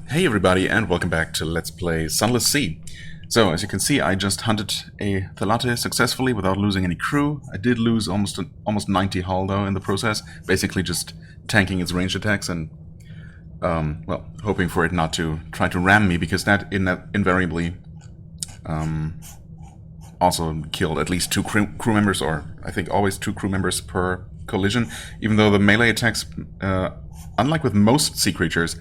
Hey everybody, and welcome back to Let's Play Sunless Sea. So, as you can see, I just hunted a Thelate successfully without losing any crew. I did lose almost 90 hull, though, in the process, basically just tanking its ranged attacks and, well, hoping for it not to try to ram me, because that invariably also killed at least two crew members, or I think always two crew members per collision, even though the melee attacks, unlike with most sea creatures,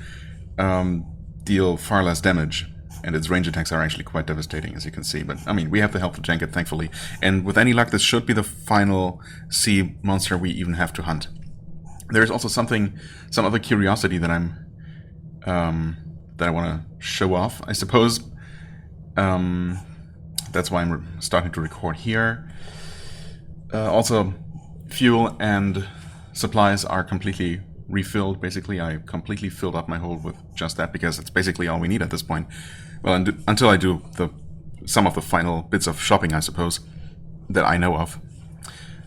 deal far less damage, and its range attacks are actually quite devastating, as you can see. But, I mean, we have the help to tank it, thankfully. And with any luck, this should be the final sea monster we even have to hunt. There's also some other curiosity that that I want to show off, I suppose. That's why I'm starting to record here. Also, fuel and supplies are completely refilled. Basically, I completely filled up my hold with just that, because it's basically all we need at this point. Well, until I do some of the final bits of shopping, I suppose, that I know of.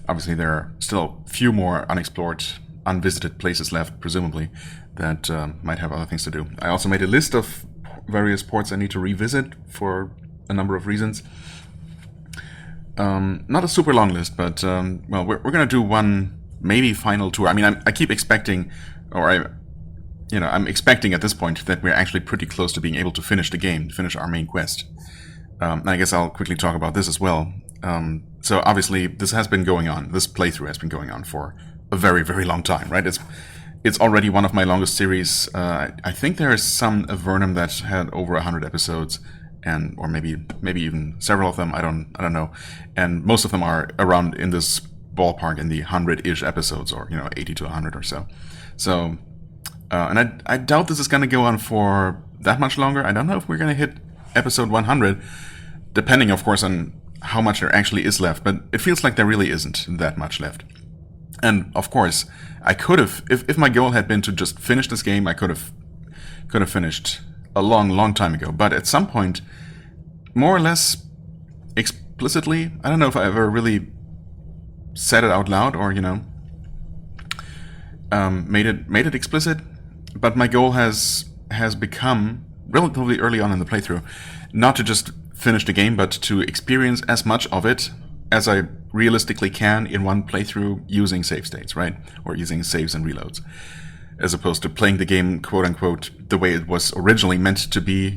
Obviously, there are still a few more unexplored, unvisited places left, presumably, that might have other things to do. I also made a list of various ports I need to revisit for a number of reasons. Not a super long list, but, well, we're going to do one maybe final tour. I mean, I keep expecting, or I'm expecting at this point that we're actually pretty close to being able to finish the game, finish our main quest. I guess I'll quickly talk about this as well. So obviously, this playthrough has been going on for a very, very long time, right? It's already one of my longest series. I think there is some Avernum that had over 100 episodes, or maybe even several of them. I don't know. And most of them are around in this ballpark in the 100-ish episodes, or 80 to 100 or so. So, and I doubt this is going to go on for that much longer. I don't know if we're going to hit episode 100, depending, of course, on how much there actually is left. But it feels like there really isn't that much left. And of course, I could have, if my goal had been to just finish this game, I could have finished a long time ago. But at some point, more or less explicitly, I don't know if I ever really said it out loud, or made it explicit, but my goal has become, relatively early on in the playthrough, not to just finish the game, but to experience as much of it as I realistically can in one playthrough using save states, right? Or using saves and reloads, as opposed to playing the game, quote unquote, the way it was originally meant to be,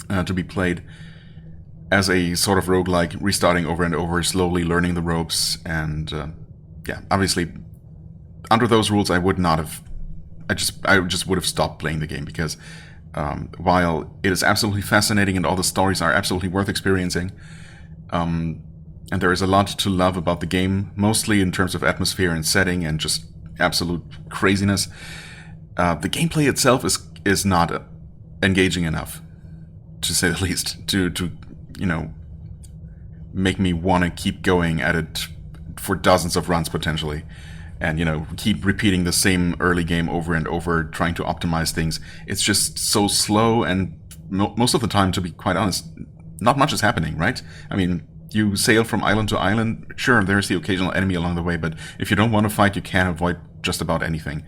to be played as a sort of roguelike, restarting over and over, slowly learning the ropes. And yeah, obviously, under those rules, I would not have. I just would have stopped playing the game, because while it is absolutely fascinating and all the stories are absolutely worth experiencing, and there is a lot to love about the game, mostly in terms of atmosphere and setting and just absolute craziness, the gameplay itself is not engaging enough, to say the least, to make me want to keep going at it for dozens of runs potentially, and keep repeating the same early game over and over, trying to optimize things. It's just so slow, and most of the time, to be quite honest, not much is happening, right? I mean, you sail from island to island. Sure, there's the occasional enemy along the way, but if you don't want to fight, you can avoid just about anything.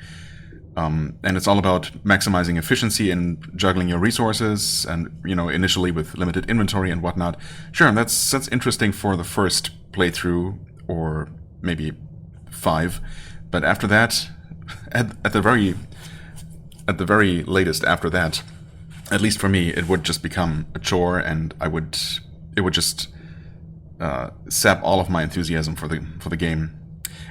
And it's all about maximizing efficiency and juggling your resources, and initially with limited inventory and whatnot. Sure, that's interesting for the first playthrough, or maybe 5, but after that, at the very latest after that, at least for me, it would just become a chore, and it would just sap all of my enthusiasm for the game,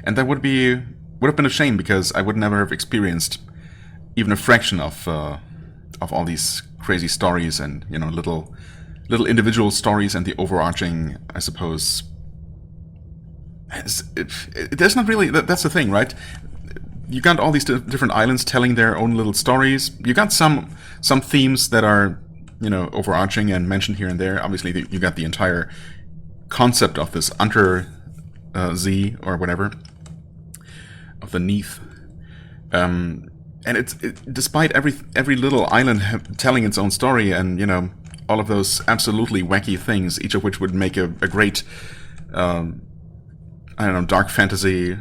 and that would have been a shame, because I would never have experienced even a fraction of all these crazy stories and little individual stories, and the overarching, I suppose. There's not really. That's the thing, right? You got all these different islands telling their own little stories. You got some themes that are overarching and mentioned here and there. Obviously, you got the entire concept of this Unter Z, or whatever, of the Neath, and despite every little island telling its own story, and all of those absolutely wacky things, each of which would make a great dark fantasy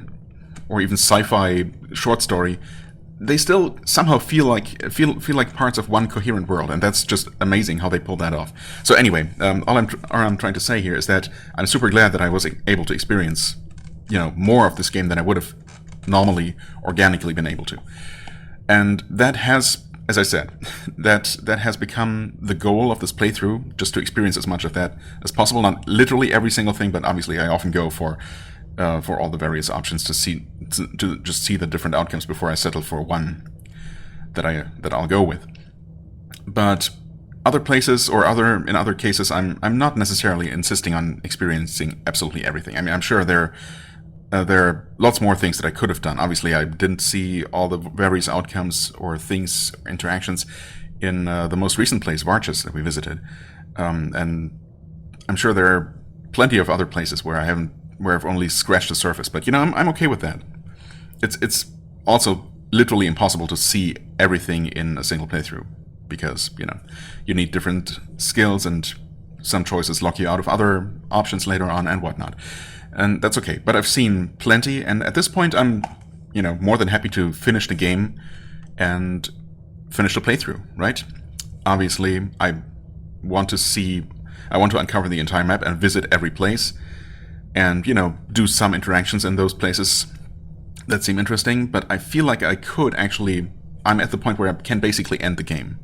or even sci-fi short story, they still somehow feel like parts of one coherent world, and that's just amazing how they pull that off. So anyway, all I'm trying to say here is that I'm super glad that I was able to experience, more of this game than I would have normally organically been able to, and that has, as I said, that has become the goal of this playthrough, just to experience as much of that as possible. Not literally every single thing, but obviously I often go for all the various options to just see the different outcomes before I settle for one that I'll go with. But other places or in other cases, I'm not necessarily insisting on experiencing absolutely everything. I mean, I'm sure there are lots more things that I could have done. Obviously, I didn't see all the various outcomes or things, interactions in the most recent place, Varchas, that we visited, and I'm sure there are plenty of other places where I've only scratched the surface. But I'm okay with that. It's also literally impossible to see everything in a single playthrough because you need different skills, and some choices lock you out of other options later on and whatnot. And that's okay. But I've seen plenty, and at this point I'm more than happy to finish the game and finish the playthrough, right? Obviously, I want to uncover the entire map and visit every place and, do some interactions in those places that seem interesting, but I feel like I'm at the point where I can basically end the game,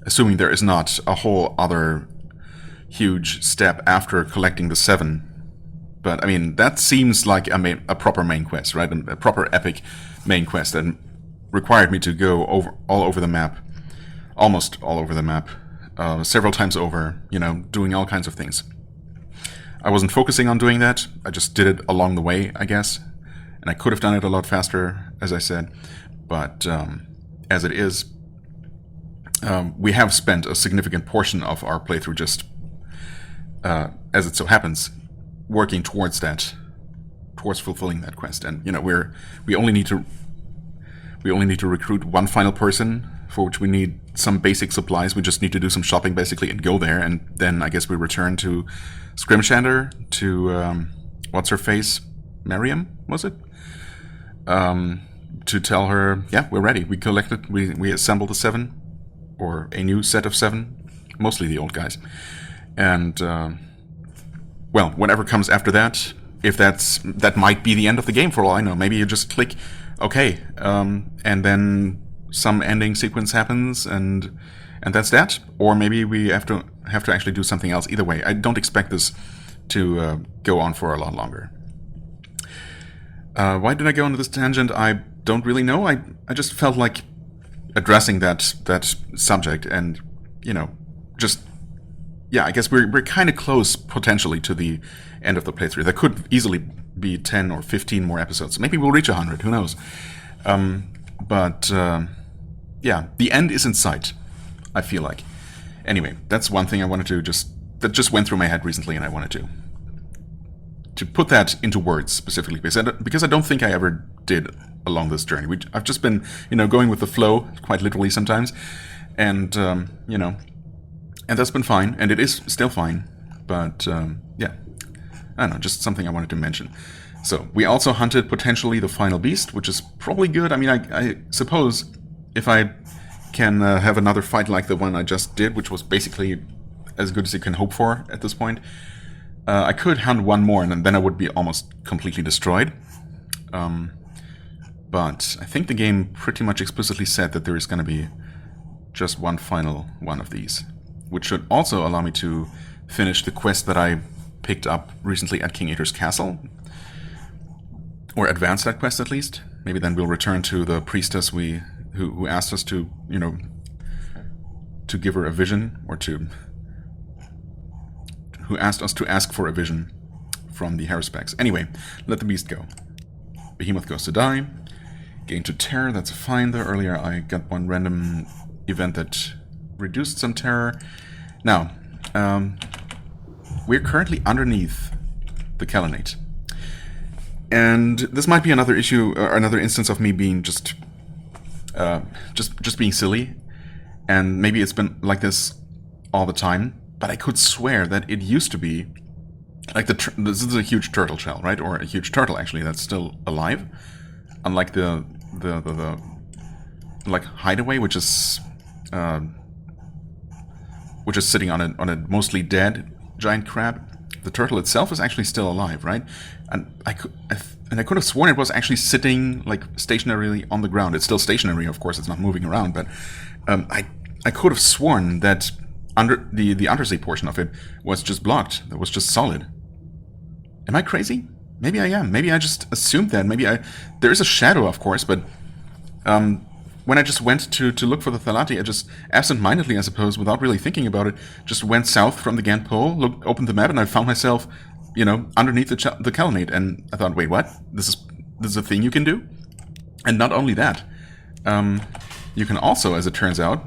assuming there is not a whole other huge step after collecting the 7. But, I mean, that seems like a proper main quest, right? A proper epic main quest that required me to go all over the map, almost all over the map, several times over, doing all kinds of things. I wasn't focusing on doing that. I just did it along the way, I guess. And I could have done it a lot faster, as I said. But as it is, we have spent a significant portion of our playthrough just, as it so happens, working towards fulfilling that quest. And we only need to recruit one final person, for which we need some basic supplies. We just need to do some shopping basically and go there, and then I guess we return to Scrimshander, to what's her face, Miriam, was it? To tell her, yeah, we're ready. We assembled the 7, or a new set of 7, mostly the old guys, and well, whatever comes after that, if that might be the end of the game for all I know. Maybe you just click okay, and then some ending sequence happens, and that's that. Or maybe we have to actually do something else. Either way, I don't expect this to go on for a lot longer. Why did I go into this tangent? I don't really know. I just felt like addressing that subject, and just. Yeah, I guess we're kind of close, potentially, to the end of the playthrough. There could easily be 10 or 15 more episodes. Maybe we'll reach 100, who knows? But yeah, the end is in sight, I feel like. Anyway, that's one thing I wanted to that just went through my head recently, and I wanted to put that into words specifically, because I don't think I ever did along this journey. I've just been, going with the flow, quite literally sometimes, and, and that's been fine, and it is still fine, but, yeah, I don't know, just something I wanted to mention. So, we also hunted potentially the final beast, which is probably good. I mean, I suppose if I can have another fight like the one I just did, which was basically as good as you can hope for at this point, I could hunt one more, and then I would be almost completely destroyed. But I think the game pretty much explicitly said that there is going to be just one final one of these, which should also allow me to finish the quest that I picked up recently at King Aeter's castle, or advance that quest at least. Maybe then we'll return to the priestess who asked us to, to give her a vision, or who asked us to ask for a vision from the Haruspecs. Anyway, let the beast go. Behemoth goes to die. Gain to terror, that's fine there. Earlier I got one random event that reduced some terror. Now, we're currently underneath the Kalinate. And this might be another issue, or another instance of me being just being silly. And maybe it's been like this all the time, but I could swear that it used to be like this is a huge turtle shell, right? Or a huge turtle actually that's still alive, unlike the like hideaway, which is sitting on a mostly dead giant crab. The turtle itself is actually still alive, right? And I could have sworn it was actually sitting like stationarily on the ground. It's still stationary, of course. It's not moving around, but I could have sworn that under the undersea portion of it was just blocked. It was just solid. Am I crazy? Maybe I am. Maybe I just assumed that. There is a shadow, of course, but when I just went to look for the Thalati, I just absent-mindedly, I suppose, without really thinking about it, just went south from the Gant Pole, opened the map, and I found myself, underneath the Calenate. And I thought, wait, what? This is a thing you can do? And not only that, you can also, as it turns out,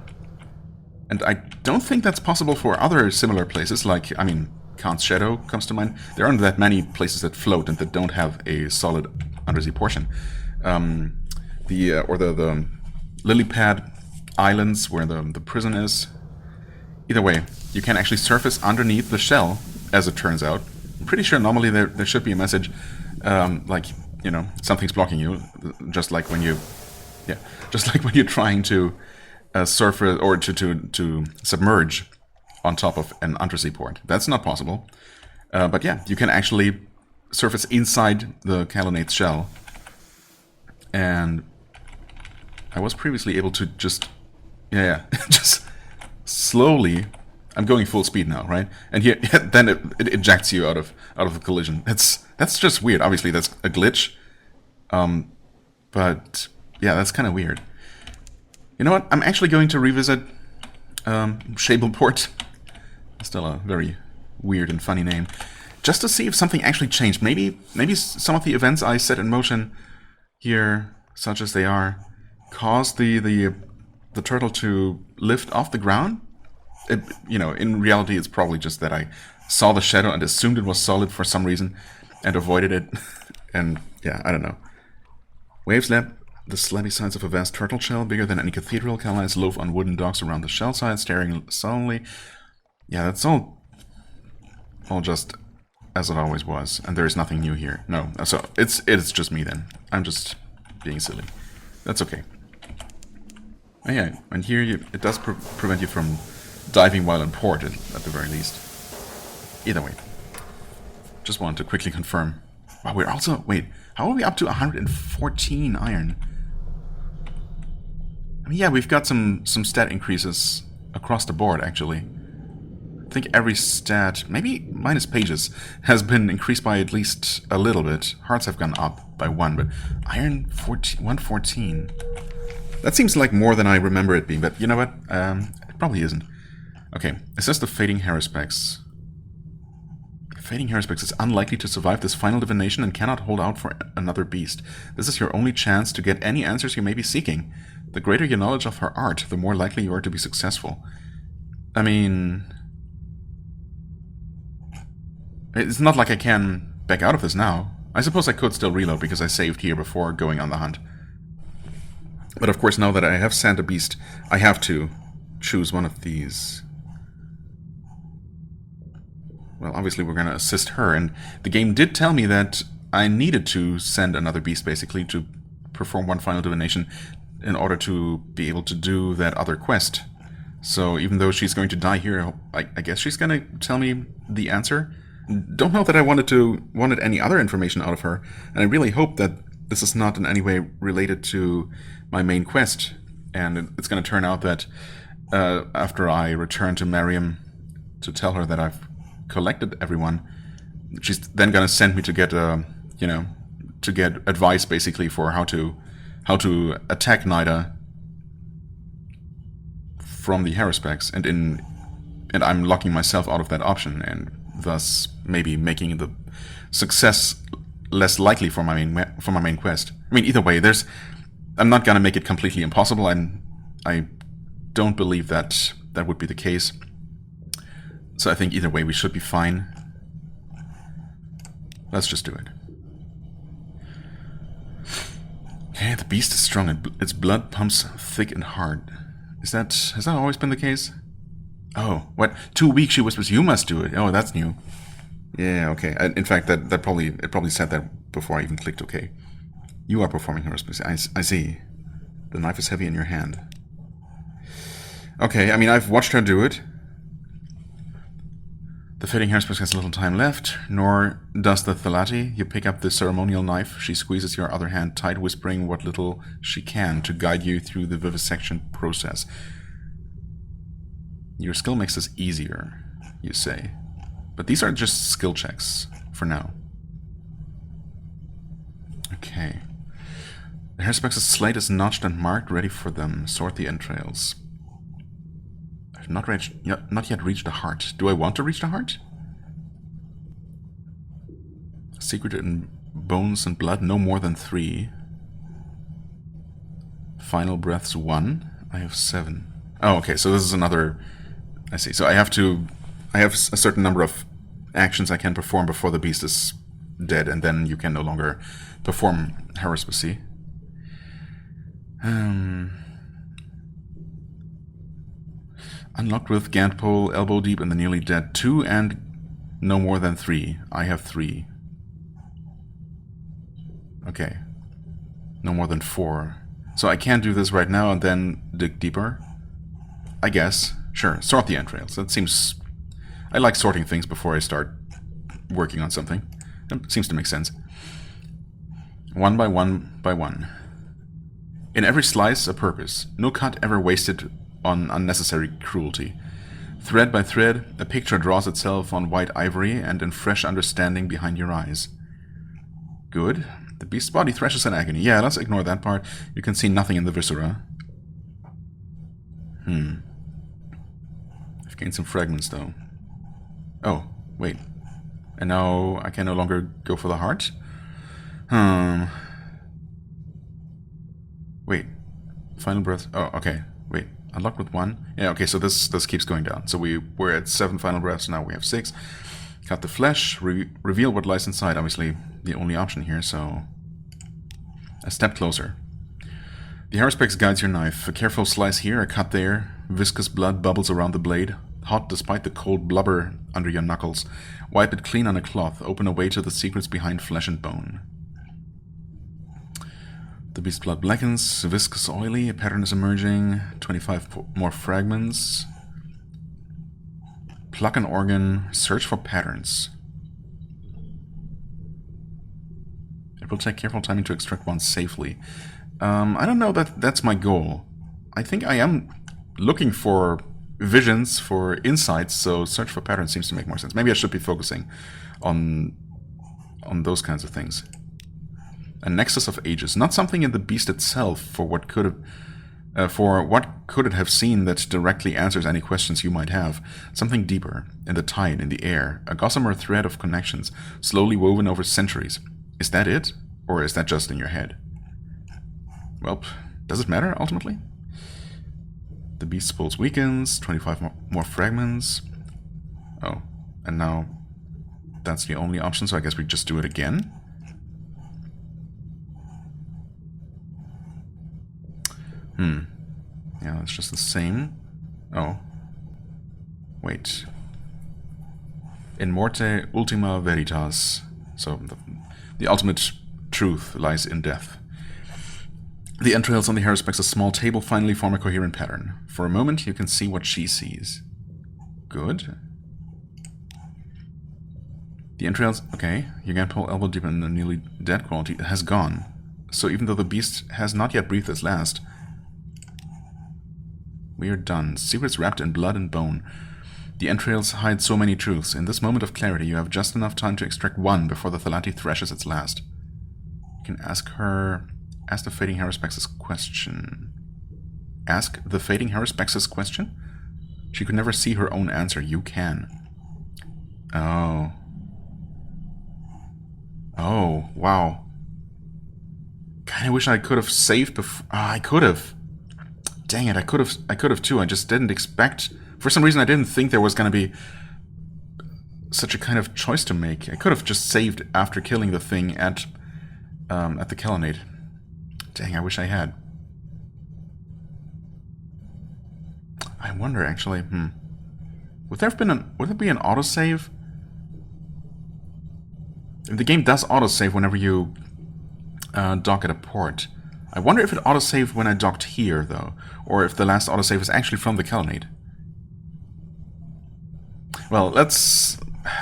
and I don't think that's possible for other similar places, like, Khan's Shadow comes to mind. There aren't that many places that float and that don't have a solid undersea portion. The lily pad islands where the prison is. Either way, you can actually surface underneath the shell, as it turns out. I'm pretty sure normally there should be a message like, something's blocking you, just like when you're trying to surface or to submerge on top of an undersea port. That's not possible. But yeah, you can actually surface inside the Calonate's shell. And I was previously able to just slowly. I'm going full speed now, right? And here, then it ejects you out of the collision. That's just weird. Obviously, that's a glitch. But yeah, that's kind of weird. You know what? I'm actually going to revisit Shableport. Still a very weird and funny name. Just to see if something actually changed. Maybe some of the events I set in motion here, such as they are, caused the turtle to lift off the ground. In reality, it's probably just that I saw the shadow and assumed it was solid for some reason and avoided it. And yeah, I don't know. Waves lap the slabby sides of a vast turtle shell, bigger than any cathedral. Cali's loaf on wooden docks around the shell side, staring sullenly. Yeah, that's all just as it always was, and there is nothing new here. No, so it's just me then. I'm just being silly. That's okay. Oh, yeah, and here it does prevent you from diving while in port, at the very least. Either way, just wanted to quickly confirm. Wow, we're also... Wait, how are we up to 114 iron? Yeah, we've got some stat increases across the board, actually. I think every stat, maybe minus pages, has been increased by at least a little bit. Hearts have gone up by 1, but iron 114. That seems like more than I remember it being, but you know what? It probably isn't. Okay, assess the Fading Haruspex. Fading Haruspex is unlikely to survive this final divination and cannot hold out for another beast. This is your only chance to get any answers you may be seeking. The greater your knowledge of her art, the more likely you are to be successful. I mean... It's not like I can back out of this now. I suppose I could still reload because I saved here before going on the hunt. But of course, now that I have sent a beast, I have to choose one of these. Well, obviously we're going to assist her, and the game did tell me that I needed to send another beast, basically, to perform one final divination in order to be able to do that other quest. So even though she's going to die here, I guess she's going to tell me the answer. Don't know that I wanted any other information out of her, and I really hope that this is not in any way related to my main quest, and it's going to turn out that after I return to Mariam to tell her that I've collected everyone, she's then going to send me to get to get advice basically for how to attack Nida from the Haruspex, and I'm locking myself out of that option, and thus maybe making the success less likely for my main quest. I mean, either way, I'm not gonna make it completely impossible, and I don't believe that would be the case. So I think either way we should be fine. Let's just do it. Okay, the beast is strong and its blood pumps thick and hard. Has that always been the case? Oh, what? 2 weeks she whispers, you must do it. Oh, that's new. Yeah, okay. In fact, it probably said that before I even clicked OK. You are performing her. I see. The knife is heavy in your hand. Okay, I mean, I've watched her do it. The fading hairspray has little time left, nor does the Thalati. You pick up the ceremonial knife. She squeezes your other hand tight, whispering what little she can to guide you through the vivisection process. Your skill makes this easier, you say. But these are just skill checks for now. Okay. The hairspex's slate is notched and marked, ready for them. Sort the entrails. I've not yet reached the heart. Do I want to reach the heart? Secret in bones and blood, no more than 3. Final breaths 1. I have 7. Oh, okay, so this is another... I see. So I have a certain number of actions I can perform before the beast is dead, and then you can no longer perform hairspray. Unlocked with Gant pole, elbow deep in the nearly dead. 2 and no more than 3. I have 3. Okay. No more than 4. So I can't do this right now and then dig deeper? I guess. Sure, sort the entrails. That seems... I like sorting things before I start working on something. It seems to make sense. One by one by one. In every slice, a purpose. No cut ever wasted on unnecessary cruelty. Thread by thread, a picture draws itself on white ivory and in fresh understanding behind your eyes. Good. The beast's body thrashes in agony. Yeah, let's ignore that part. You can see nothing in the viscera. I've gained some fragments, though. Oh, wait. And now I can no longer go for the heart? Wait. Final breath. Oh, okay. Wait. Unlocked with 1. Yeah, okay, so this keeps going down. So we're at 7 final breaths, now we have 6. Cut the flesh, reveal what lies inside. Obviously, the only option here, so... A step closer. The hairspray guides your knife. A careful slice here, a cut there. Viscous blood bubbles around the blade. Hot despite the cold blubber under your knuckles. Wipe it clean on a cloth. Open a way to the secrets behind flesh and bone. The beast's blood blackens. Viscous oily. A pattern is emerging. 25 more fragments. Pluck an organ. Search for patterns. It will take careful timing to extract one safely. I don't know that that's my goal. I think I am looking for visions, for insights, so search for patterns seems to make more sense. Maybe I should be focusing on those kinds of things. A nexus of ages, not something in the beast itself for what could it have seen that directly answers any questions you might have. Something deeper, in the tide, in the air, a gossamer thread of connections, slowly woven over centuries. Is that it? Or is that just in your head? Well, does it matter, ultimately? The beast's pulse weakens, 25 more fragments. Oh, and now that's the only option, so I guess we just do it again? Yeah, it's just the same. Oh. Wait. In morte ultima veritas. So, the ultimate truth lies in death. The entrails on the hairspec's a small table finally form a coherent pattern. For a moment, you can see what she sees. Good. The entrails... Okay, you can pull elbow deep in the nearly dead quality. It has gone. So even though the beast has not yet breathed its last... We are done. Secrets wrapped in blood and bone. The entrails hide so many truths. In this moment of clarity, you have just enough time to extract one before the Thalati thrashes its last. You can ask her... Ask the fading hairspex's question. Ask the fading hairspex's question? She could never see her own answer. You can. Oh. Oh, wow. Kinda wish I could have saved before... I could have. Dang it, I could have too. I just didn't expect... For some reason, I didn't think there was going to be such a kind of choice to make. I could have just saved after killing the thing at the Kelonate. Dang, I wish I had. I wonder, actually. Would there be an autosave? The game does autosave whenever you dock at a port. I wonder if it autosaved when I docked here, though, or if the last autosave is actually from the colonnade. Well, let's...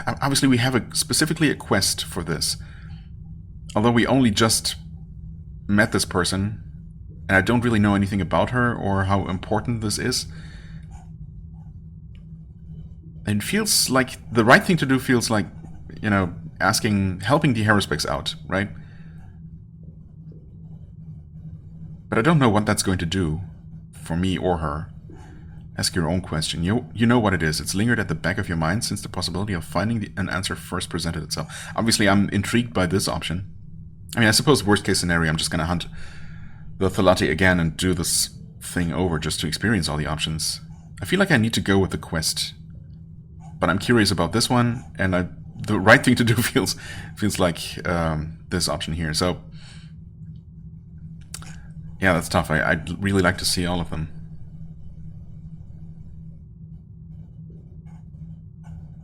Obviously, we have specifically a quest for this. Although we only just met this person, and I don't really know anything about her or how important this is. It feels like the right thing to do feels like, you know, helping the Haruspecs out, right? But I don't know what that's going to do for me or her. Ask your own question. You know what it is. It's lingered at the back of your mind since the possibility of finding an answer first presented itself. Obviously, I'm intrigued by this option. I mean, I suppose worst case scenario, I'm just going to hunt the Thalati again and do this thing over just to experience all the options. I feel like I need to go with the quest. But I'm curious about this one, and the right thing to do feels like this option here. So, yeah, that's tough. I'd really like to see all of them.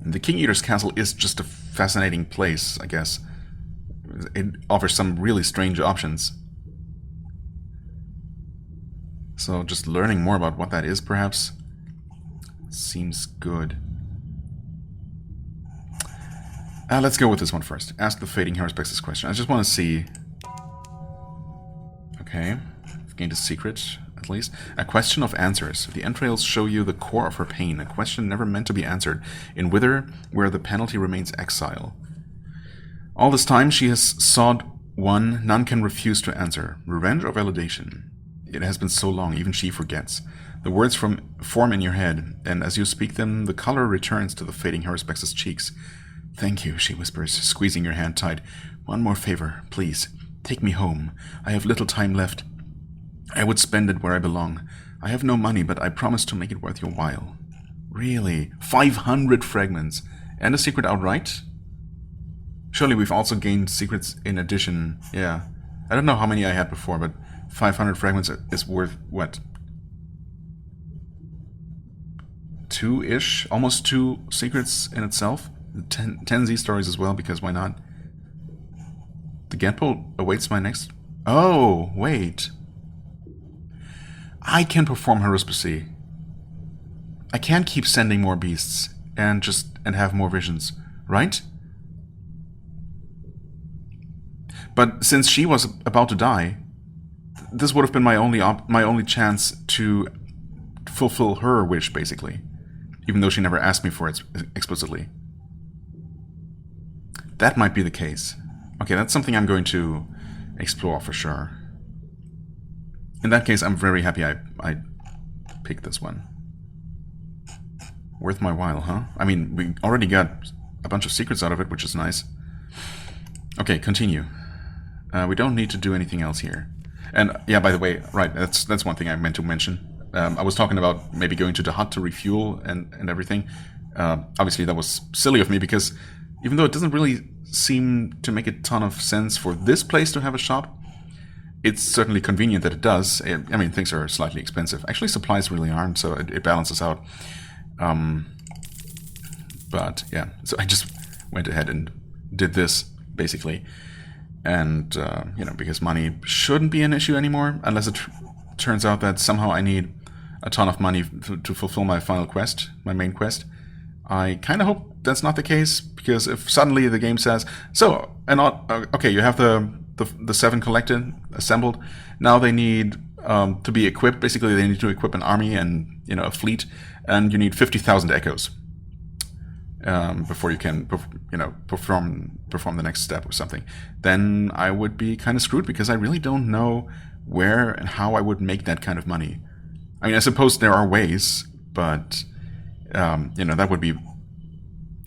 The King Eater's Castle is just a fascinating place, I guess. It offers some really strange options. So just learning more about what that is, perhaps, seems good. Let's go with this one first. Ask the Fading Haruspecs this question. I just want to see... Okay. I've gained a secret, at least. A question of answers. The entrails show you the core of her pain. A question never meant to be answered. In Wither, where the penalty remains exile. All this time she has sought one none can refuse to answer. Revenge or validation? It has been so long, even she forgets. The words form in your head, and as you speak them, the color returns to the Fading Haruspecs' cheeks. Thank you, she whispers, squeezing your hand tight. One more favor, please. Take me home. I have little time left. I would spend it where I belong. I have no money, but I promise to make it worth your while. Really? 500 fragments. And a secret outright? Surely we've also gained secrets in addition. Yeah. I don't know how many I had before, but 500 fragments is worth, what? 2-ish? Almost 2 secrets in itself? 10 Z stories as well, because why not? The Gadpole awaits my next... Oh, wait. I can perform Haruspeci. I can't keep sending more beasts and have more visions, right? But since she was about to die, this would have been my only chance to fulfill her wish, basically, even though she never asked me for it explicitly. That might be the case. Okay, that's something I'm going to explore for sure. In that case, I'm very happy I picked this one. Worth my while, huh? I mean, we already got a bunch of secrets out of it, which is nice. Okay, continue. We don't need to do anything else here. And yeah, by the way, right, that's one thing I meant to mention. I was talking about maybe going to the hut to refuel and everything. Obviously, that was silly of me because even though it doesn't really seem to make a ton of sense for this place to have a shop, it's certainly convenient that it does. I mean, things are slightly expensive. Actually, supplies really aren't, so it balances out. But yeah, so I just went ahead and did this, basically. And, you know, because money shouldn't be an issue anymore, unless it turns out that somehow I need a ton of money to fulfill my final quest, my main quest. I kind of hope that's not the case, because if suddenly the game says, so, and okay, you have the 7 collected, assembled, now they need to be equipped. Basically, they need to equip an army and, you know, a fleet, and you need 50,000 echoes before you can, you know, perform the next step or something. Then I would be kind of screwed, because I really don't know where and how I would make that kind of money. I mean, I suppose there are ways, but you know, that would be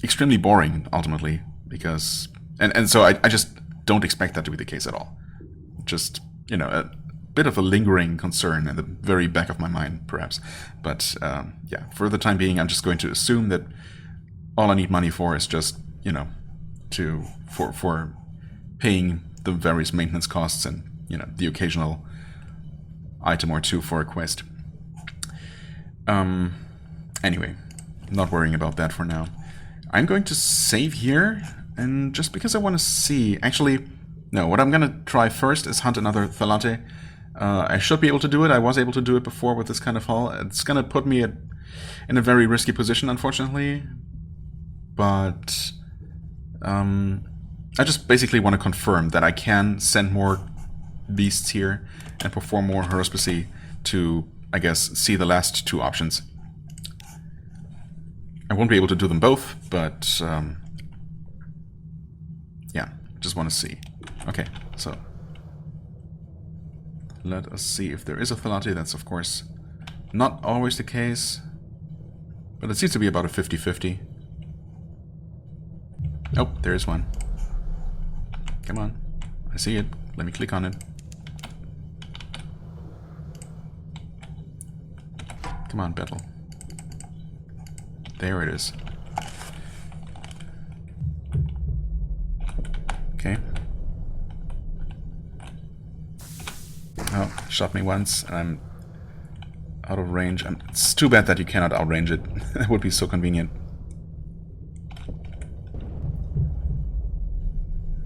extremely boring ultimately, because and so I just don't expect that to be the case at all. Just, you know, a bit of a lingering concern in the very back of my mind, perhaps. But yeah, for the time being, I'm just going to assume that all I need money for is just, you know, for paying the various maintenance costs and, you know, the occasional item or two for a quest. Anyway, not worrying about that for now. I'm going to save here, and just because I want to see... Actually, no, what I'm going to try first is hunt another Thalate. I should be able to do it. I was able to do it before with this kind of haul. It's going to put me in a very risky position, unfortunately. But I just basically want to confirm that I can send more beasts here and perform more haruspicy to, I guess, see the last two options. I won't be able to do them both, but yeah, just want to see. Okay, so let us see if there is a Thalati. That's, of course, not always the case, but it seems to be about a 50-50. Oh, there is one. Come on. I see it. Let me click on it. Come on, battle. There it is. Okay. Oh, shot me once, and I'm out of range. It's too bad that you cannot outrange it. That would be so convenient.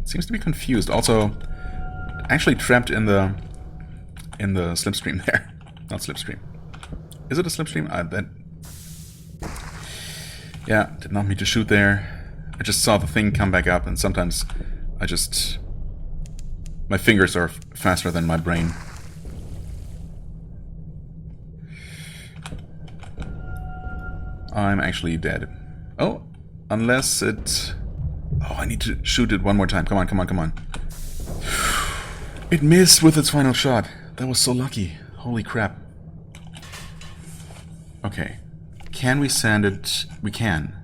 Seems to be confused. Also, actually trapped in the slipstream there. Not slipstream. Is it a slipstream? Yeah, did not mean to shoot there. I just saw the thing come back up, and sometimes my fingers are faster than my brain. I'm actually dead. Oh, unless it... Oh, I need to shoot it one more time. Come on, come on, come on. It missed with its final shot. That was so lucky. Holy crap. Okay. Can we send it? We can.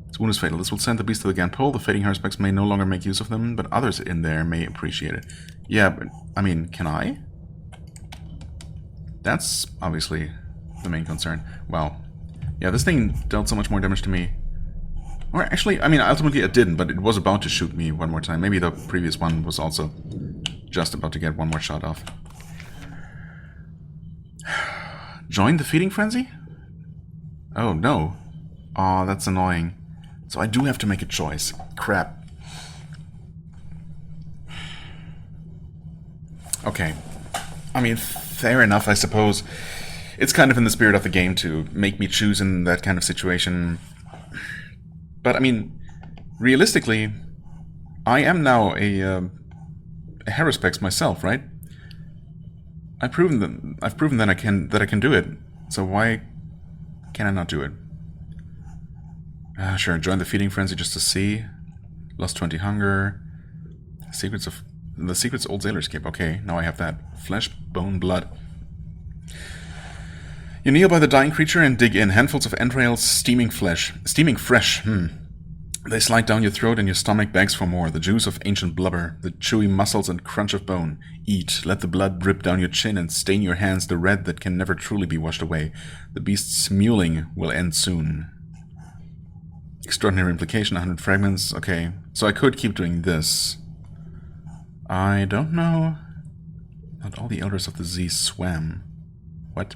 Its wound is fatal. This will send the beast to the Gan pole. The fading haruspecs may no longer make use of them, but others in there may appreciate it. Yeah, but, I mean, can I? That's obviously the main concern. Wow. Yeah, this thing dealt so much more damage to me. Or actually, I mean, ultimately it didn't, but it was about to shoot me one more time. Maybe the previous one was also just about to get one more shot off. Join the feeding frenzy? Oh, no. Aw, that's annoying. So I do have to make a choice. Crap. Okay. I mean, fair enough, I suppose. It's kind of in the spirit of the game to make me choose in that kind of situation. But, I mean, realistically, I am now a haruspex myself, right? I've proven that I can do it. So why can I not do it? Sure, join the feeding frenzy just to see. Lost 20 hunger. Secrets old sailors keep. Okay, now I have that. Flesh, bone, blood. You kneel by the dying creature and dig in. Handfuls of entrails, steaming fresh. They slide down your throat and your stomach begs for more. The juice of ancient blubber, the chewy muscles and crunch of bone. Eat, let the blood drip down your chin and stain your hands the red that can never truly be washed away. The beast's mewling will end soon. Extraordinary implication, 100 fragments. Okay, so I could keep doing this. I don't know. Not all the elders of the Z swam. What?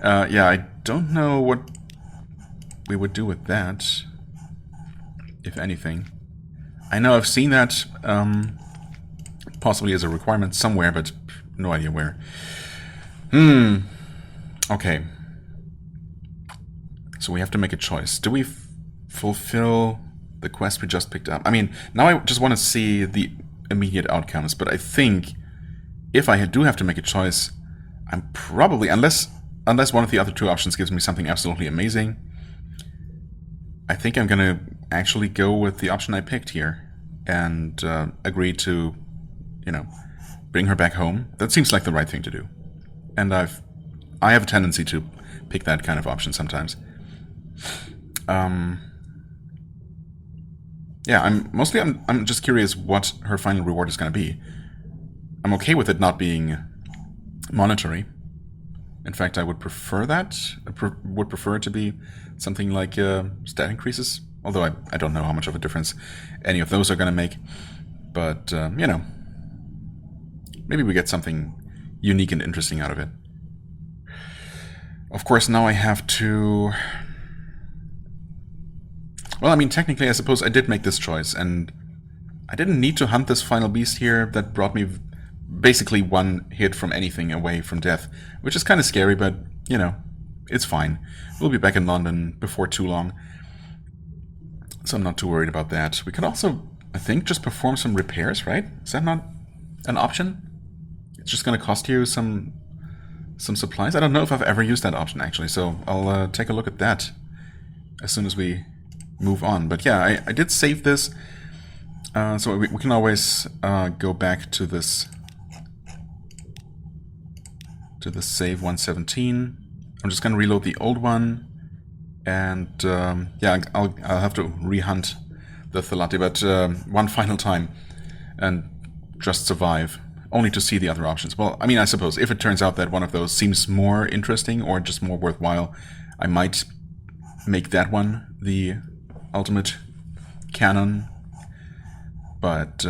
Yeah, I don't know what we would do with that, if anything. I know I've seen that possibly as a requirement somewhere, but no idea where. Okay. So we have to make a choice. Do we fulfill the quest we just picked up? I mean, now I just want to see the immediate outcomes, but I think if I do have to make a choice, I'm probably, unless one of the other two options gives me something absolutely amazing, I think I'm gonna actually go with the option I picked here and agree to, you know, bring her back home. That seems like the right thing to do, and I have a tendency to pick that kind of option sometimes. Yeah, I'm just curious what her final reward is going to be. I'm okay with it not being monetary. In fact, I would prefer that. Would prefer it to be something like stat increases. Although I don't know how much of a difference any of those are going to make. But, you know, maybe we get something unique and interesting out of it. Of course, now I have to... Well, I mean, technically, I suppose I did make this choice, and I didn't need to hunt this final beast here. That brought me basically one hit from anything away from death, which is kind of scary, but, you know, it's fine. We'll be back in London before too long, so I'm not too worried about that. We could also, I think, just perform some repairs, right? Is that not an option? It's just going to cost you some supplies. I don't know if I've ever used that option, actually, so I'll take a look at that as soon as we move on. But yeah, I did save this, so we can always go back to this save 117. I'm just going to reload the old one, and yeah, I'll have to rehunt the Thalati, but one final time, and just survive, only to see the other options. Well, I mean, I suppose if it turns out that one of those seems more interesting or just more worthwhile, I might make that one the ultimate canon. But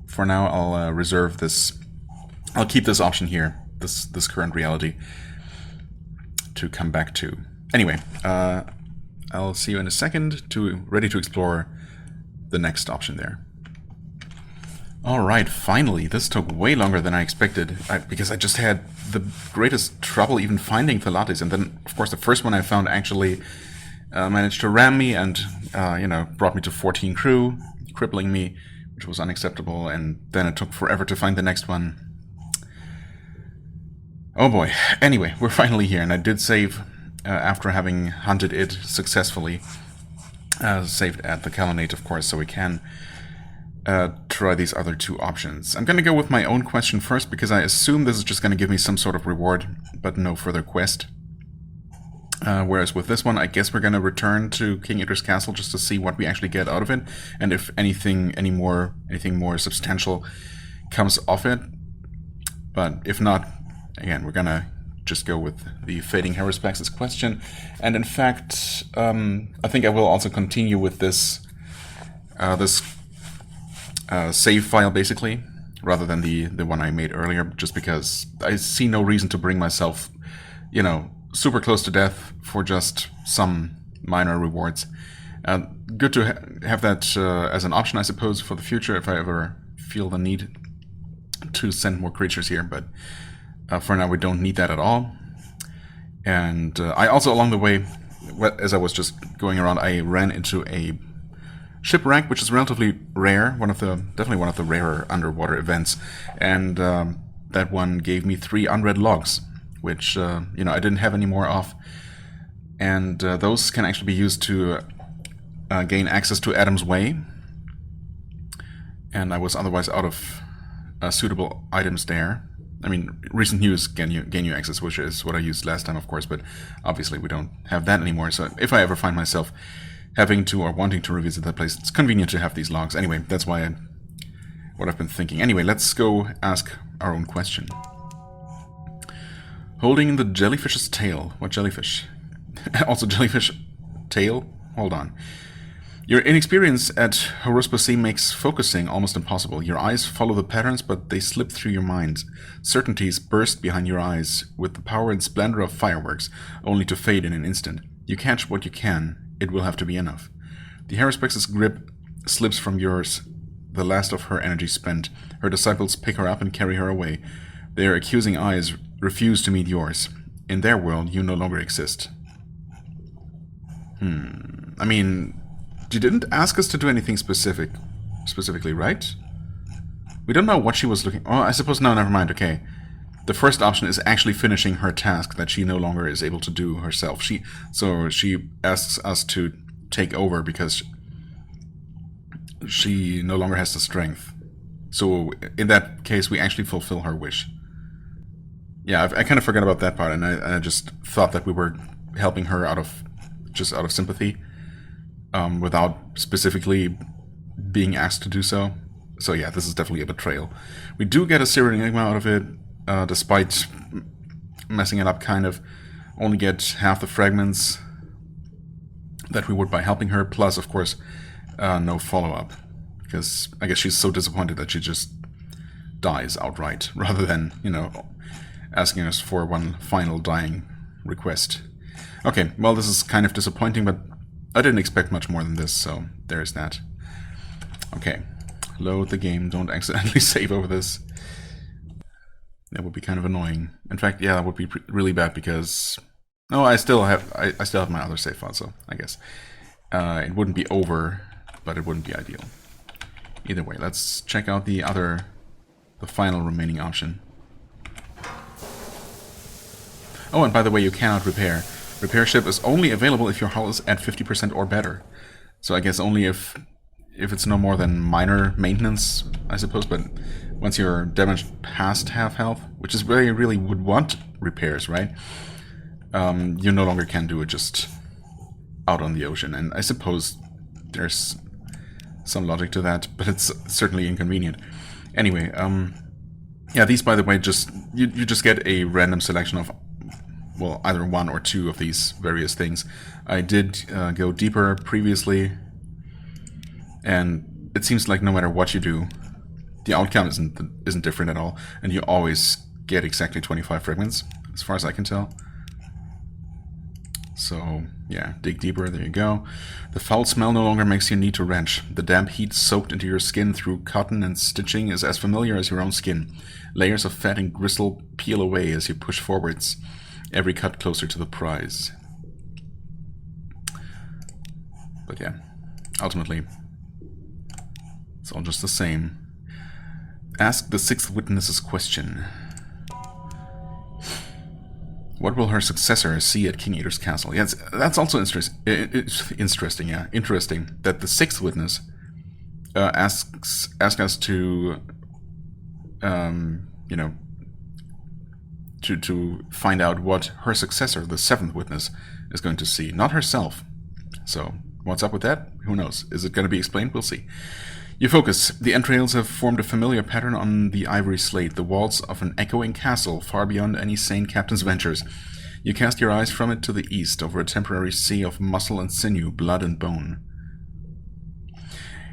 for now, I'll reserve this. I'll keep this option here, this current reality, to come back to. Anyway, I'll see you in a second, ready to explore the next option there. Alright, finally. This took way longer than I expected, because I just had the greatest trouble even finding Thalates, and then, of course, the first one I found actually managed to ram me and, you know, brought me to 14 crew, crippling me, which was unacceptable, and then it took forever to find the next one. Oh boy. Anyway, we're finally here, and I did save after having hunted it successfully. Saved at the Colonnade, of course, so we can try these other two options. I'm going to go with my own question first, because I assume this is just going to give me some sort of reward, but no further quest. Whereas with this one, I guess we're going to return to King Idris Castle just to see what we actually get out of it, and if anything more substantial comes off it. But if not, again, we're going to just go with the Fading Haruspax's question. And in fact, I think I will also continue with this save file, basically, rather than the one I made earlier, just because I see no reason to bring myself, you know, super close to death for just some minor rewards. Good to have that as an option, I suppose, for the future, if I ever feel the need to send more creatures here, but for now we don't need that at all. And I also, along the way, as I was just going around, I ran into a shipwreck, which is relatively rare, definitely one of the rarer underwater events, and that one gave me 3 unread logs, which you know, I didn't have any more of, and those can actually be used to gain access to Adam's Way, and I was otherwise out of suitable items there. I mean, recent news gain you access, which is what I used last time, of course, but obviously we don't have that anymore, so if I ever find myself having to or wanting to revisit that place, it's convenient to have these logs. Anyway, that's what I've been thinking. Anyway, let's go ask our own question. Holding the jellyfish's tail. What jellyfish? Also jellyfish tail? Hold on. Your inexperience at Haruspasi makes focusing almost impossible. Your eyes follow the patterns, but they slip through your mind. Certainties burst behind your eyes with the power and splendor of fireworks, only to fade in an instant. You catch what you can. It will have to be enough. The Haruspax's grip slips from yours, the last of her energy spent. Her disciples pick her up and carry her away. Their accusing eyes refuse to meet yours. In their world, you no longer exist. I mean, you didn't ask us to do anything specifically, right? We don't know what she was looking... Oh, I suppose... No, never mind, okay. The first option is actually finishing her task that she no longer is able to do herself. So she asks us to take over because she no longer has the strength. So in that case, we actually fulfill her wish. Yeah, I kind of forgot about that part, and I just thought that we were helping her out of sympathy, without specifically being asked to do so. So yeah, this is definitely a betrayal. We do get a Syrian Enigma out of it, despite messing it up kind of. Only get half the fragments that we would by helping her, plus of course no follow-up, because I guess she's so disappointed that she just dies outright, rather than, you know, asking us for one final dying request. Okay, well, this is kind of disappointing, but I didn't expect much more than this, so there's that. Okay, load the game. Don't accidentally save over this. That would be kind of annoying. In fact, yeah, that would be really bad because... No, I still have my other save file, so I guess. It wouldn't be over, but it wouldn't be ideal. Either way, let's check out the final remaining option. Oh, and by the way, you cannot repair. Repair ship is only available if your hull is at 50% or better. So I guess only if it's no more than minor maintenance, I suppose, but once you're damaged past half health, which is where you really would want repairs, right? You no longer can do it just out on the ocean, and I suppose there's some logic to that, but it's certainly inconvenient. Anyway, yeah, these, by the way, you just get a random selection of, well, either one or two of these various things. I did go deeper previously, and it seems like no matter what you do, the outcome isn't different at all, and you always get exactly 25 fragments, as far as I can tell. So, yeah, dig deeper, there you go. The foul smell no longer makes you need to wrench. The damp heat soaked into your skin through cotton and stitching is as familiar as your own skin. Layers of fat and gristle peel away as you push forwards, every cut closer to the prize. But yeah, ultimately, it's all just the same. Ask the sixth witness's question. What will her successor see at King Eater's castle? Yes, that's also interesting. Yeah, interesting that the sixth witness asks us to, you know, to find out what her successor, the seventh witness, is going to see, not herself. So, what's up with that? Who knows? Is it going to be explained? We'll see. You focus. The entrails have formed a familiar pattern on the ivory slate, the walls of an echoing castle far beyond any sane captain's ventures. You cast your eyes from it to the east, over a temporary sea of muscle and sinew, blood and bone.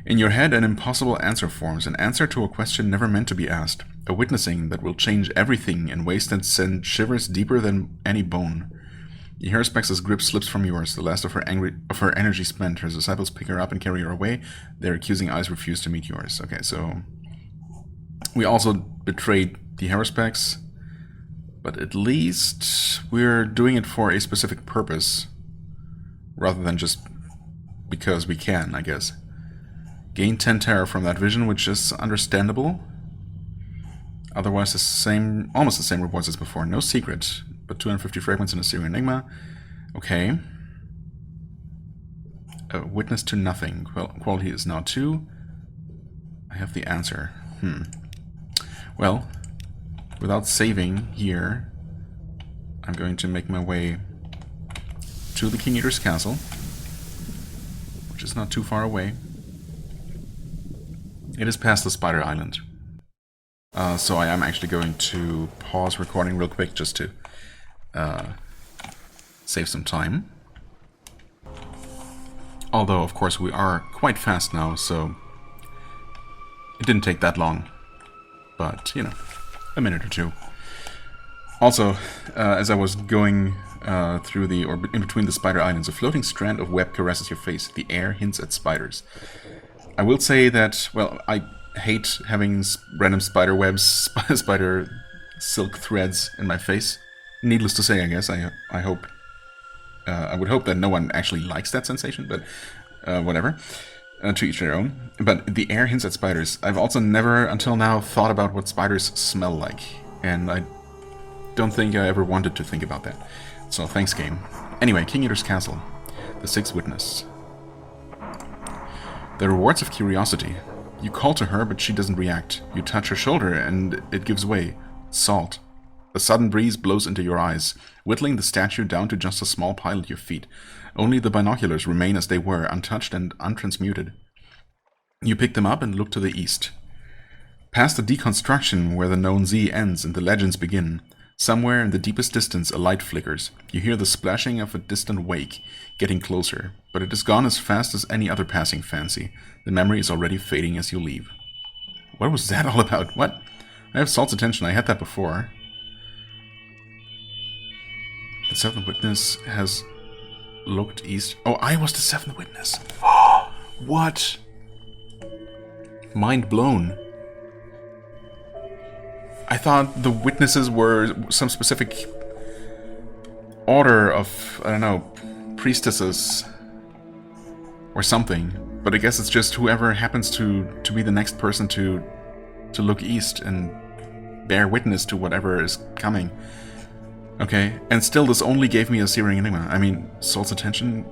In your head, an impossible answer forms, an answer to a question never meant to be asked, a witnessing that will change everything in ways that send shivers deeper than any bone. You hear Spex's grip slips from yours, the last of her energy spent. Her disciples pick her up and carry her away. Their accusing eyes refuse to meet yours. Okay, so we also betrayed the Haruspecs, but at least we're doing it for a specific purpose, rather than just because we can, I guess. Gain 10 terror from that vision, which is understandable. Otherwise, almost the same rewards as before. No secret, but 250 fragments in a Syrian Enigma. Okay. Witness to nothing. Well, quality is now 2. I have the answer. Well, without saving here, I'm going to make my way to the King Eater's castle, which is not too far away. It is past the Spider Island. So I am actually going to pause recording real quick just to save some time. Although, of course, we are quite fast now, so it didn't take that long. But, you know, a minute or two. Also, as I was going through in between the spider islands, a floating strand of web caresses your face. The air hints at spiders. I will say that, well, I hate having random spider webs, spider silk threads in my face. Needless to say, I guess, I hope, I would hope that no one actually likes that sensation, but whatever. To each their own. But the air hints at spiders. I've also never, until now, thought about what spiders smell like. And I don't think I ever wanted to think about that. So, thanks, game. Anyway, King Eater's Castle. The Sixth Witness. The rewards of curiosity. You call to her, but she doesn't react. You touch her shoulder, and it gives way. Salt. A sudden breeze blows into your eyes, whittling the statue down to just a small pile at your feet. Only the binoculars remain as they were, untouched and untransmuted. You pick them up and look to the east. Past the deconstruction where the known Z ends and the legends begin, somewhere in the deepest distance a light flickers. You hear the splashing of a distant wake, getting closer, but it is gone as fast as any other passing fancy. The memory is already fading as you leave. What was that all about? What? I have Salt's attention, I had that before. The seventh witness has looked east. Oh, I was the seventh witness. What? Mind blown. I thought the witnesses were some specific order of, I don't know, priestesses or something. But I guess it's just whoever happens to be the next person to look east and bear witness to whatever is coming. Okay, and still this only gave me a searing enigma. I mean, Soul's Attention,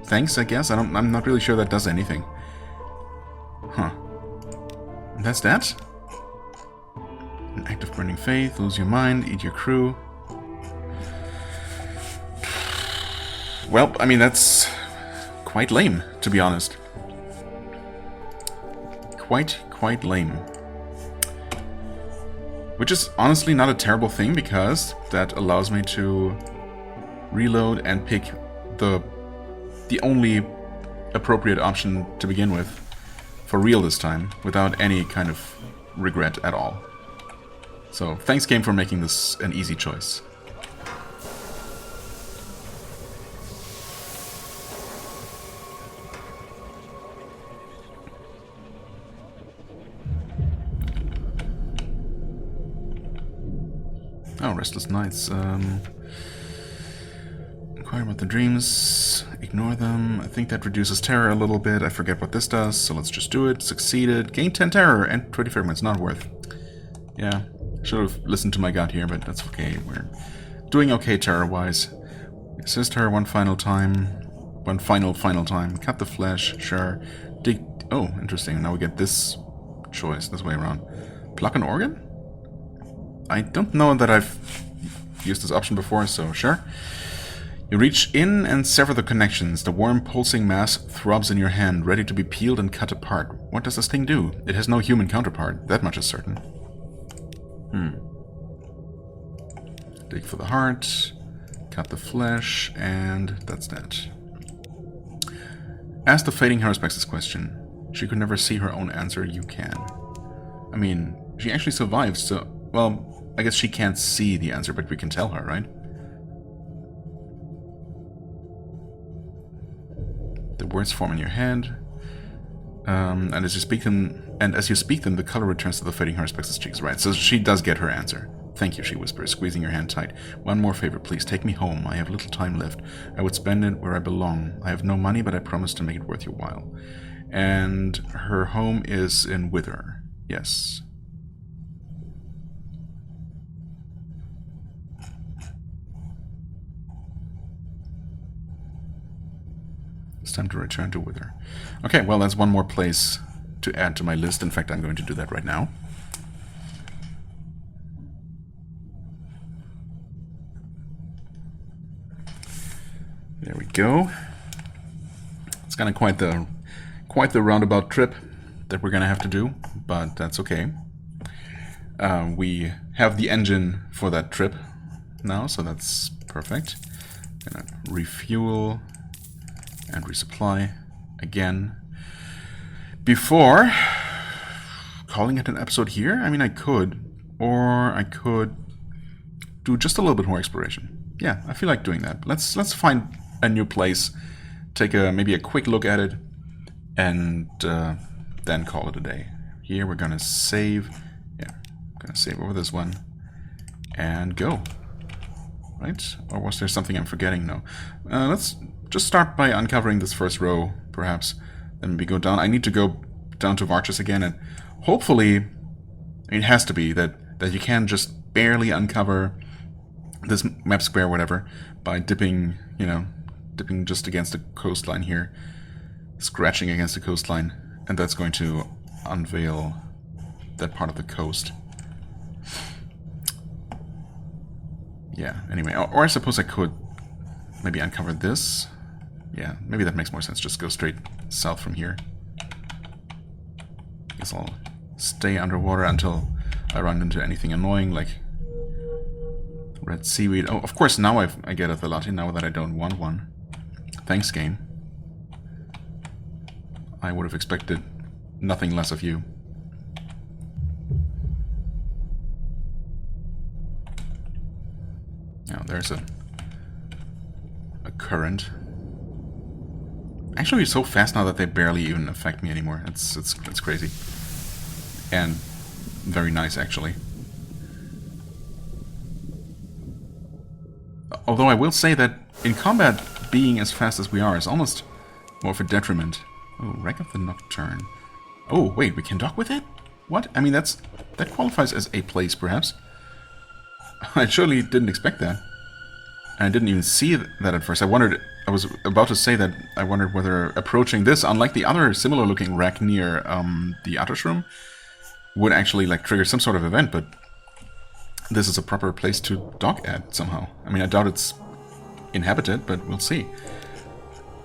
thanks, I guess. I'm not really sure that does anything. Huh. And that's that? An act of burning faith, lose your mind, eat your crew. Well, I mean, that's quite lame, to be honest. Quite lame. Which is honestly not a terrible thing, because that allows me to reload and pick the only appropriate option to begin with, for real this time, without any kind of regret at all. So, thanks game for making this an easy choice. Oh, Restless Nights. Inquire about the dreams. Ignore them. I think that reduces terror a little bit. I forget what this does, so let's just do it. Succeeded. Gain 10 terror and 20 fragments. Not worth. Yeah, should have listened to my gut here, but that's okay. We're doing okay terror-wise. Assist her one final time. One final time. Cut the flesh. Sure. Dig. Oh, interesting. Now we get this choice. This way around. Pluck an organ? I don't know that I've used this option before, so sure. You reach in and sever the connections. The warm pulsing mass throbs in your hand, ready to be peeled and cut apart. What does this thing do? It has no human counterpart. That much is certain. Dig for the heart. Cut the flesh, and that's that. Ask the fading Haruspex this question. She could never see her own answer. You can. I mean, she actually survives, so... Well, I guess she can't see the answer, but we can tell her, right? The words form in your head, and as you speak them, the color returns to the fading Harspex's cheeks. Right, so she does get her answer. Thank you, she whispers, squeezing your hand tight. One more favor, please. Take me home. I have little time left. I would spend it where I belong. I have no money, but I promise to make it worth your while. And her home is in Wither. Yes. It's time to return to Wither. Okay, well, that's one more place to add to my list. In fact, I'm going to do that right now. There we go. It's kind of quite the roundabout trip that we're gonna have to do, but that's okay. We have the engine for that trip now, so that's perfect. Gonna refuel and resupply again before calling it an episode here. I mean, I could, or I could do just a little bit more exploration. Yeah, I feel like doing that. Let's find a new place, take maybe a quick look at it, and then call it a day. Here we're gonna save. Yeah, I'm gonna save over this one and go. Right? Or was there something I'm forgetting? No. Let's just start by uncovering this first row, perhaps. Then maybe go down. I need to go down to Varchus again, and hopefully, it has to be that you can just barely uncover this map square, whatever, by dipping, dipping just against the coastline here, scratching against the coastline, and that's going to unveil that part of the coast. Yeah, anyway, or I suppose I could maybe uncover this. Yeah, maybe that makes more sense. Just go straight south from here. Guess I'll stay underwater until I run into anything annoying, like red seaweed. Oh, of course, now I get a Thalati, now that I don't want one. Thanks, game. I would have expected nothing less of you. Now, there's a current. Actually, it's so fast now that they barely even affect me anymore. It's crazy. And very nice, actually. Although I will say that in combat, being as fast as we are is almost more of a detriment. Oh, Wreck of the Nocturne. Oh, wait, we can dock with it? What? I mean, that qualifies as a place, perhaps. I surely didn't expect that. I didn't even see that at first. I was about to say that I wondered whether approaching this, unlike the other similar-looking wreck near the Attos room, would actually like trigger some sort of event, but this is a proper place to dock at somehow. I mean, I doubt it's inhabited, but we'll see.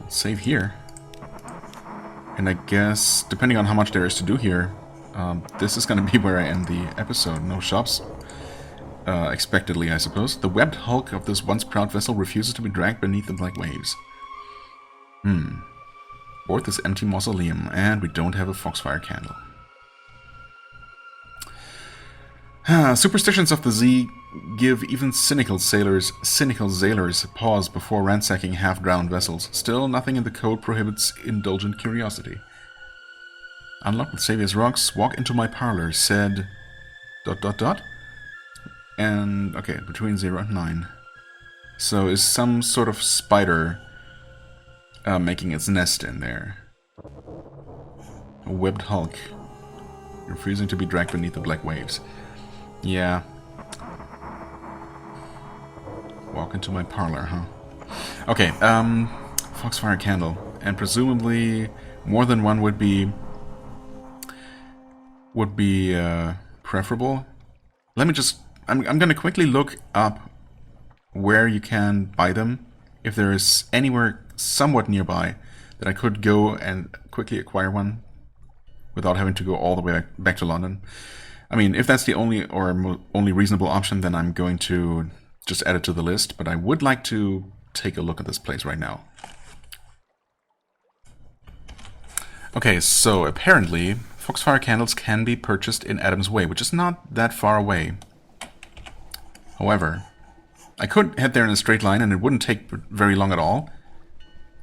Let's save here. And I guess, depending on how much there is to do here, this is going to be where I end the episode. No shops. Expectedly, I suppose. The webbed hulk of this once proud vessel refuses to be dragged beneath the black waves. Board this empty mausoleum, and we don't have a foxfire candle. Superstitions of the Z give even cynical sailors pause before ransacking half-drowned vessels. Still, nothing in the code prohibits indulgent curiosity. Unlock with Saviour's Rocks, walk into my parlor, said... ... And, okay, between 0 and 9. So is some sort of spider making its nest in there. A webbed hulk. Refusing to be dragged beneath the black waves. Yeah. Walk into my parlor, huh? Okay, Foxfire Candle. And presumably more than one would be preferable. Let me just... I'm gonna quickly look up where you can buy them. If there is anywhere somewhat nearby that I could go and quickly acquire one without having to go all the way back to London. I mean, if that's the only reasonable option, then I'm going to just add it to the list. But I would like to take a look at this place right now. Okay, so apparently Foxfire candles can be purchased in Adam's Way, which is not that far away. However, I could head there in a straight line and it wouldn't take very long at all.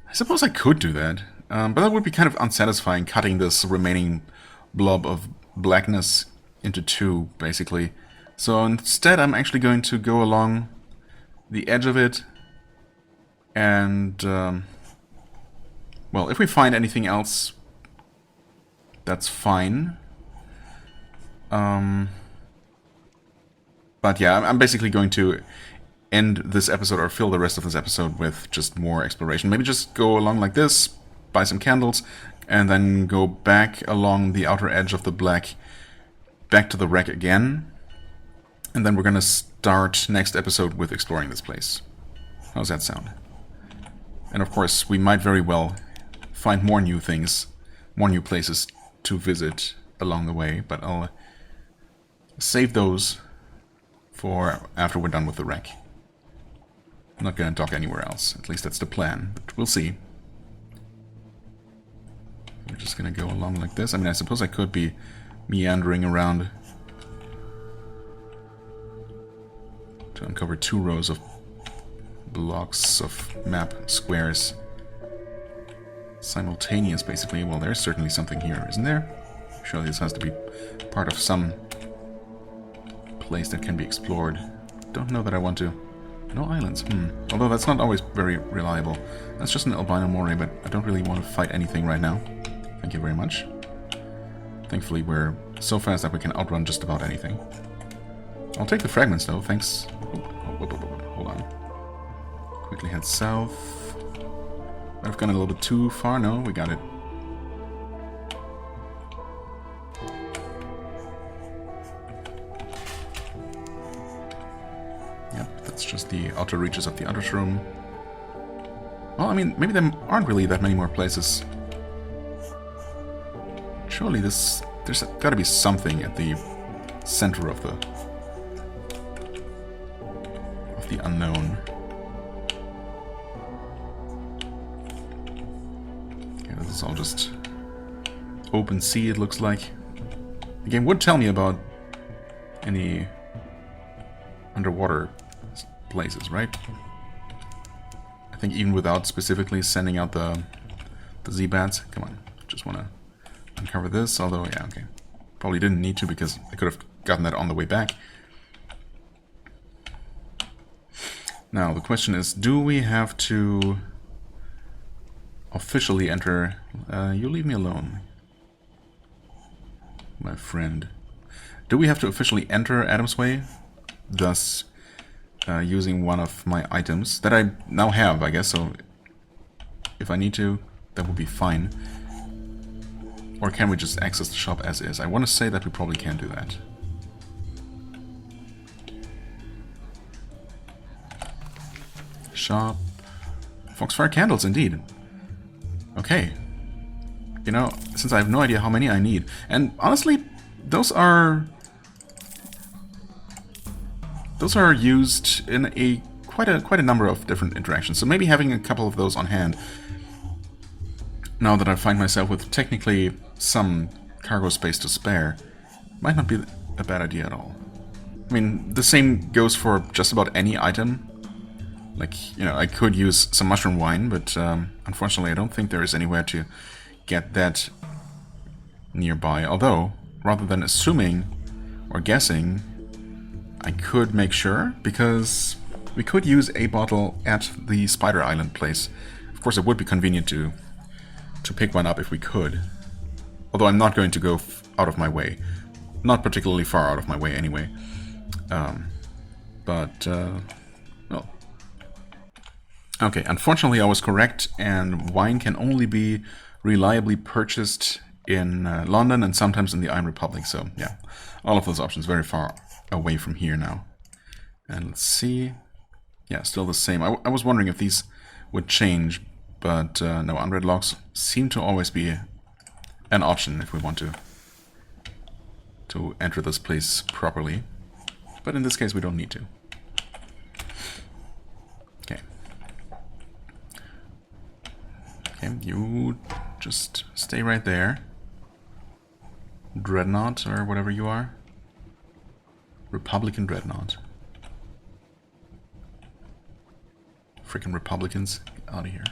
I suppose I could do that, but that would be kind of unsatisfying, cutting this remaining blob of blackness into two, basically. So instead I'm actually going to go along the edge of it and, well, if we find anything else, that's fine. But yeah, I'm basically going to end this episode or fill the rest of this episode with just more exploration. Maybe just go along like this, buy some candles, and then go back along the outer edge of the black, back to the wreck again. And then we're going to start next episode with exploring this place. How's that sound? And of course, we might very well find more new things, more new places to visit along the way, but I'll save those for after we're done with the wreck. I'm not going to dock anywhere else. At least that's the plan, but we'll see. We're just going to go along like this. I mean, I suppose I could be meandering around to uncover 2 rows of blocks of map squares. Simultaneous, basically. Well, there's certainly something here, isn't there? Surely this has to be part of some place that can be explored. Don't know that I want to. No islands. Although that's not always very reliable. That's just an albino moray, but I don't really want to fight anything right now. Thank you very much. Thankfully, we're so fast that we can outrun just about anything. I'll take the fragments, though. Thanks. Hold on. Quickly head south. I've gone a little bit too far. No, we got it. Yep, that's just the outer reaches of the Attos room. Well, I mean, maybe there aren't really that many more places. Surely there's got to be something at the center of the unknown. Okay, this is all just open sea, it looks like. The game would tell me about any underwater places, right? I think even without specifically sending out the Z-bats. Come on, just want to uncover this, although, yeah, okay. Probably didn't need to because I could have gotten that on the way back. Now, the question is, do we have to officially enter... you leave me alone, my friend. Do we have to officially enter Adam's Way? Thus, using one of my items that I now have, I guess, so if I need to, that would be fine. Or can we just access the shop as is? I want to say that we probably can do that. Shop. Foxfire candles, indeed. Okay. You know, since I have no idea how many I need. And honestly, those are used in quite a number of different interactions. So maybe having a couple of those on hand, now that I find myself with technically some cargo space to spare, might not be a bad idea at all. I mean, the same goes for just about any item. Like, you know, I could use some mushroom wine, but unfortunately I don't think there is anywhere to get that nearby. Although, rather than assuming or guessing, I could make sure, because we could use a bottle at the Spider Island place. Of course, it would be convenient to pick one up if we could. Although I'm not going to go out of my way. Not particularly far out of my way anyway. Well. Okay, unfortunately I was correct, and wine can only be reliably purchased in London and sometimes in the Iron Republic, so yeah. All of those options very far away from here now. And let's see. Yeah, still the same. I was wondering if these would change, but no, unread logs seem to always be an option if we want to enter this place properly. But in this case we don't need to. Okay. Okay, you just stay right there. Dreadnought, or whatever you are. Republican Dreadnought. Frickin' Republicans, get out of here.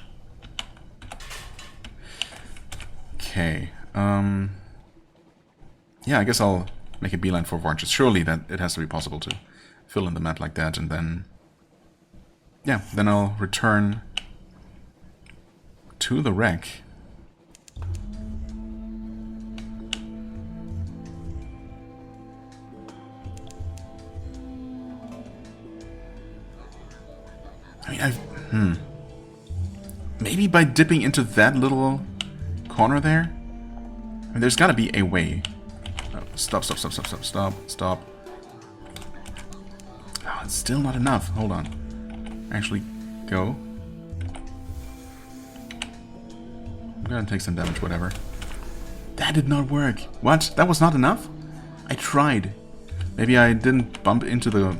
Okay, yeah, I guess I'll make a beeline for Vargas. Surely that it has to be possible to fill in the map like that, and then... yeah, then I'll return to the wreck. I mean, maybe by dipping into that little corner there? I mean, there's gotta be a way. Oh, stop. Oh, it's still not enough. Hold on. Actually, go. I'm gonna take some damage, whatever. That did not work. What? That was not enough? I tried. Maybe I didn't bump into the...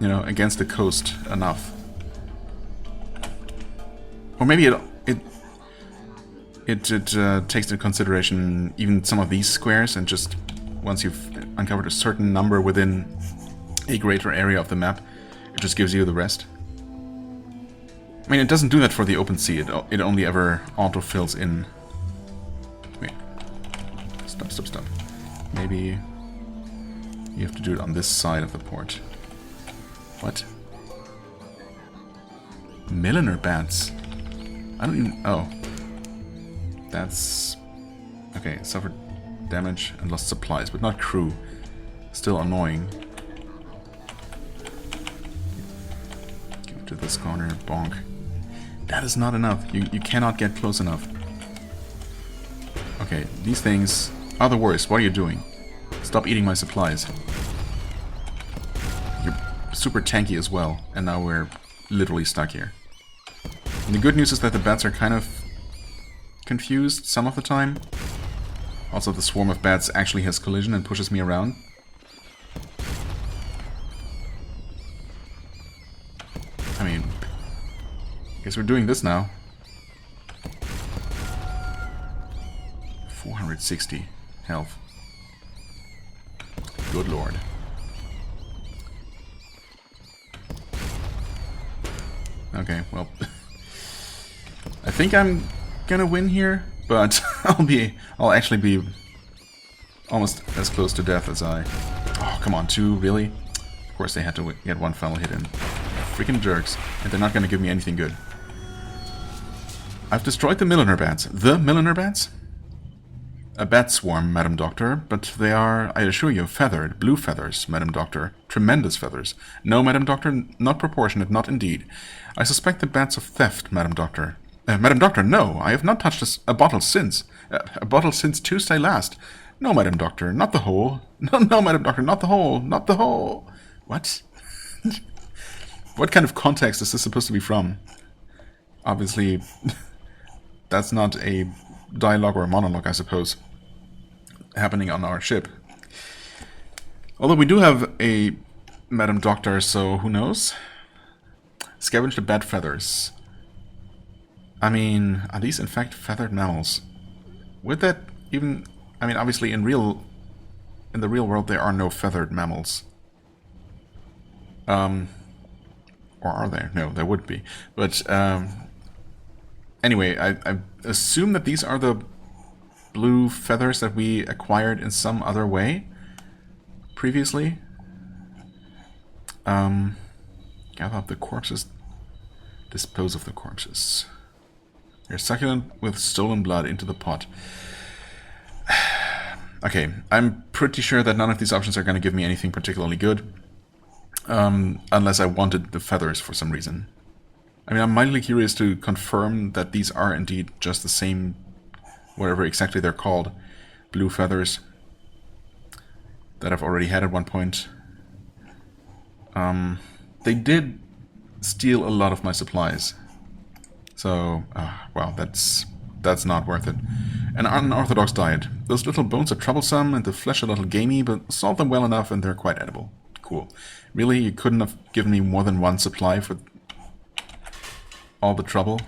you know, against the coast enough. Or maybe it takes into consideration even some of these squares, and just once you've uncovered a certain number within a greater area of the map, it just gives you the rest. I mean, it doesn't do that for the open sea. It only ever auto-fills in... wait. Stop. Maybe you have to do it on this side of the port. What? Milliner bats. I don't even... oh. That's... okay, suffered damage and lost supplies, but not crew. Still annoying. Give it to this corner, bonk. That is not enough. You cannot get close enough. Okay, these things are the worst. What are you doing? Stop eating my supplies. You're super tanky as well, and now we're literally stuck here. And the good news is that the bats are kind of confused some of the time. Also, the swarm of bats actually has collision and pushes me around. I mean, guess we're doing this now. 460 health. Good lord. Okay, well, I think I'm gonna win here. But I'll actually be almost as close to death as I... Oh, come on, 2, really? Of course they had to get one final hit in. Freaking jerks. And they're not going to give me anything good. I've destroyed the milliner bats. The milliner bats? A bat swarm, Madam Doctor, but they are, I assure you, feathered. Blue feathers, Madam Doctor. Tremendous feathers. No, Madam Doctor, not proportionate, not indeed. I suspect the bats of theft, Madam Doctor. Madam Doctor, no, I have not touched a bottle since. A bottle since Tuesday last. No, Madam Doctor, not the whole. No, no, Madam Doctor, not the whole. Not the whole. What? What kind of context is this supposed to be from? Obviously, that's not a dialogue or a monologue, I suppose, happening on our ship. Although we do have a Madam Doctor, so who knows? Scavenge the bat feathers. I mean, are these in fact feathered mammals? Would that even... I mean, obviously in the real world there are no feathered mammals. Or are there? No, there would be. But anyway, I assume that these are the blue feathers that we acquired in some other way previously. Gather up the corpses. Dispose of the corpses. You're succulent with stolen blood into the pot. Okay, I'm pretty sure that none of these options are going to give me anything particularly good. Unless I wanted the feathers for some reason. I mean, I'm mildly curious to confirm that these are indeed just the same, whatever exactly they're called, blue feathers that I've already had at one point. They did steal a lot of my supplies. So, well, that's not worth it. An unorthodox diet. Those little bones are troublesome and the flesh a little gamey, but salt them well enough and they're quite edible. Cool. Really? You couldn't have given me more than one supply for all the trouble?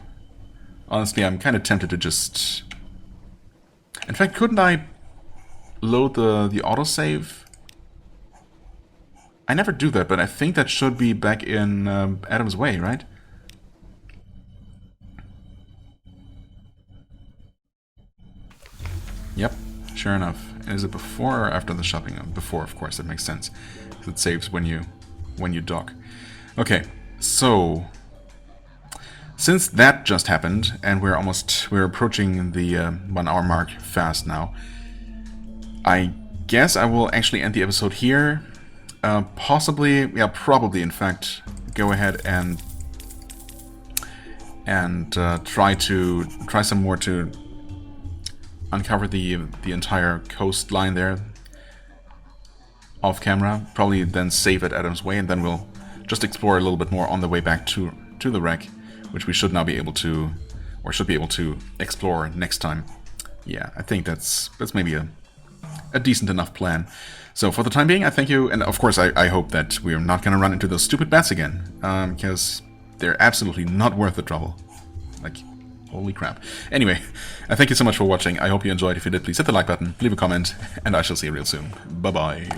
Honestly, I'm kind of tempted to just... In fact, couldn't I load the autosave? I never do that, but I think that should be back in Adam's Way, right? Yep, sure enough. Is it before or after the shopping? Before, of course, that makes sense. It saves when you dock. Okay, so since that just happened, and we're approaching the 1 hour mark fast now, I guess I will actually end the episode here. Possibly, yeah, probably, in fact, go ahead and try some more to uncover the entire coastline there off camera. Probably then save at Adam's Way, and then we'll just explore a little bit more on the way back to the wreck, which we should now be able to, or should be able to explore next time. Yeah, I think that's maybe a decent enough plan. So for the time being, I thank you, and of course I hope that we're not going to run into those stupid bats again, because they're absolutely not worth the trouble. Like, holy crap. Anyway, I thank you so much for watching. I hope you enjoyed. If you did, please hit the like button, leave a comment, and I shall see you real soon. Bye-bye.